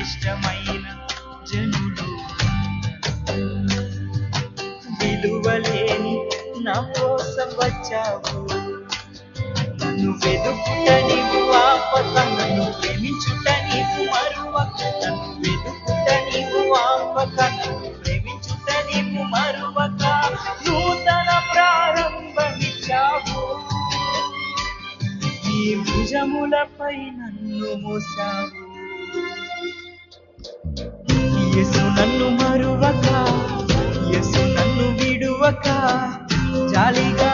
ఇష్టమైన జనులు విలువలేని నా కోసం వచ్చావు నన్ను వెదుకుట నీవు ఆపక నన్ను ప్రేమించుట నీవు మరువక నన్ను వెదుకుట నీవు ఆపక నన్ను ప్రేమించుట నీవు మరువక నూతన ప్రారంభమిచ్చావు నీ భుజములపై నన్ను మోసావు యేసు నన్ను మరువక యేసు నన్ను విడువక జాలిగా